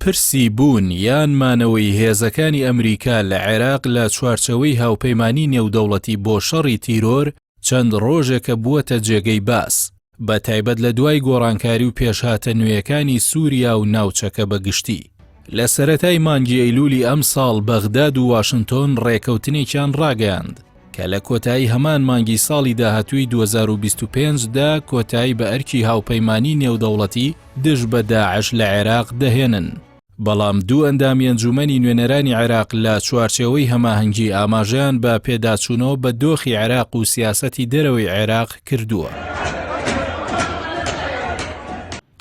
پرسی بوون یان مانەوەی هێزەکانی ئەمریکا لە عێراق لە چوارچەوەی هاوپەیمانی نێودەوڵەتی بۆ شەڕی تیرۆر چەند ڕۆژێکە بووەتە جێگەی باس، بە تایبەت لە دوای گۆڕانکاری و پێشهاتە نوێیەکانی سووریا و ناوچەکە بەگشتی. لە سەرەتای مانگی ئەیلولی ئەم ساڵ بەغداد و واشنتۆن ڕێکەوتنێکیان ڕاگەیاند کە لە کۆتایی هەمان مانگی ساڵی داهاتووی 2025دا کۆتایی بە ئەرکی هاوپەیمانی نێودەوڵەتی دژ بە داعش لە عێراق دەهێنن. بەڵام دوو ئەندامی ئەنجومەنی نوێنەرانی عێراق لە چوارچێوەی هەماهەنگی ئاماژەیان بە پێداچوونەوە بە دۆخی عێراق و سیاسەتی دەرەوەی عێراق کردووە.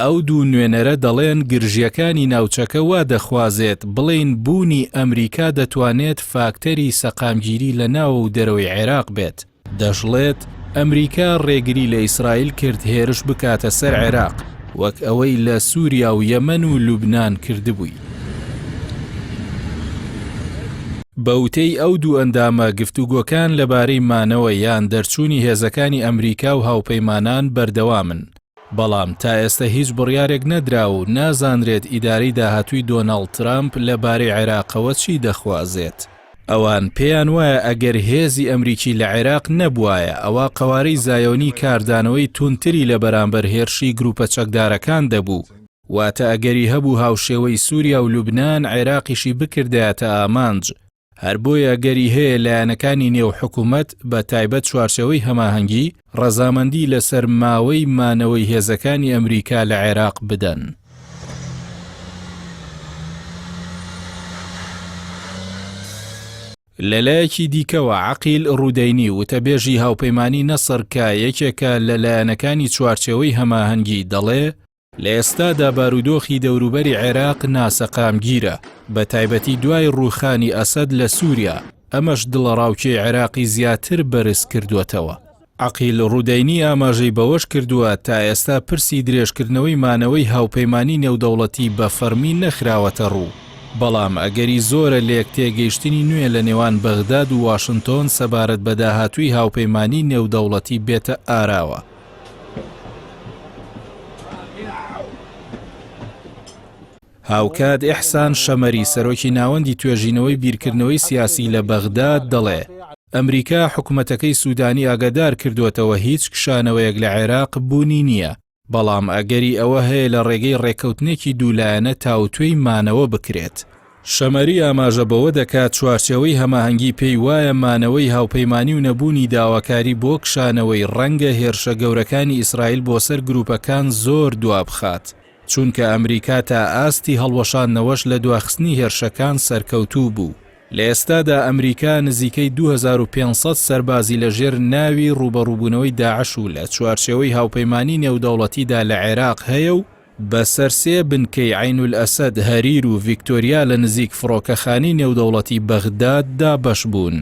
ئەو دوو نوێنەرە دەڵێن گرژیەکانی ناوچەکە وا دەخوازێت بڵێن بوونی ئەمریکا دەتوانێت فاکتەری سەقامگیری لە ناو و دەرەوەی عێراق بێت. دەژڵێت ئەمریکا ڕێگری لە ئیسرائیل کرد هێرش بکاتە سەر عێراق وەک ئەوەی لە سووریا و یەمەن و لوبنان کردبووی. بەوتەی ئەو دوو ئەندامە گفتوگۆکان لەبارەی مانەوە یان دەرچوونی هێزەکانی ئەمریکا و هاوپەیمانان بەردەوامن. بەڵام تا ئێستا هیچ بڕیارێک نەدرا و نازانرێت ئیداری داهاتووی دۆناڵد ترامپ لەبارەی عێراقەوە چی دەخوازێت. ئەوان پێیان وایە ئەگەر هێزی ئەمریکی لە عێراق نەبوایە ئەوە قەوارەی زایۆنی کاردانەوەی تونتری لە بەرامبەر هێرشی گروپە چەکدارەکان دەبوو، واتە ئەگەری هەبوو هاوشێوەی سووریا و لوبنان عێراقیشی بکردایەتە ئامانج. هەر بۆیە گەری هەیە لایەنەکانی نێو حکوومەت بە تایبەت چوارچەوەی هەماهەنگی ڕەزامەندی لەسەر ماوەی مانەوەی هێزەکانی ئەمریکا لە عێراق بدەن. لەلایەکی دیکەوە عەقیل ڕودەینی وتەبێژی هاوپەیمانی نەسڕ کە یەکێکە لە لایەنەکانی چوارچێوەی هەماهەنگی دەڵێ لە ئێستادا بارودۆخی دەوروبەری عێراق ناسەقامگیرە، بە تایبەتی دوای ڕووخانی ئەسەد لە سووریا، ئەمەش دڵەڕاوکێ عێراقی زیاتر بەرز کردووەتەوە. عەقیل ڕودەینی ئاماژەی بەوەش کردووە تا ئێستا پرسی درێژکردنەوەی مانەوەی هاوپەیمانی نێودەوڵەتی بە فەرمی نەخراوەتە ڕوو. بەڵام ئەگەری زۆرە لە یەکتێگەیشتنی نوێ لە نێوان بەغداد و واشنتۆن سەبارەت بە داهاتووی هاوپەیمانی نێودەوڵەتی بێتە ئاراوە. هاوکات ئیحسان شەمەری سەرۆکی ناوەندی توێژینەوەی بیرکردنەوەی سیاسی لە بەغداد دەڵێ ئەمریکا حکوومەتەکەی سوودانی ئاگادار کردوێتەوە هیچ کشانەوەیەک لە عێراق بوونی نییە، بەڵام ئەگەری ئەوە هەیە لە ڕێگەی ڕێکەوتنێکی دوولایەنە تاوتوێی مانەوە بکرێت. شەمەری ئاماژە بەوە دەکات چوارچێوەی هەماهەنگی پێی وایە مانەوەی هاوپەیمانی و نەبوونی داواکاری بۆ کشانەوەی ڕەنگە هێرشە گەورەکانی ئیسرائیل بۆ سەر گروپەکان زۆر دوابخات، چونکە ئەمریکا تا ئاستی هەڵوەشاندنەوەش لە دواخستنی هێرشەکان سەرکەوتوو بوو. لە ئێستادا ئەمریکا نزیکەی 2500 سەربازی لەژێر ناوی ڕوبەڕووبوونەوەی داعش و لە چوارچێوەی هاوپەیمانی نێودەوڵەتیدا لە عێراق هەیە و بەسەر سێ بنکەی عینول ئەسەد، هەریر و ڤیکتۆریا لە نزیک فڕۆکەخانەی نێودەوڵەتی بەغداددا بەش بوون.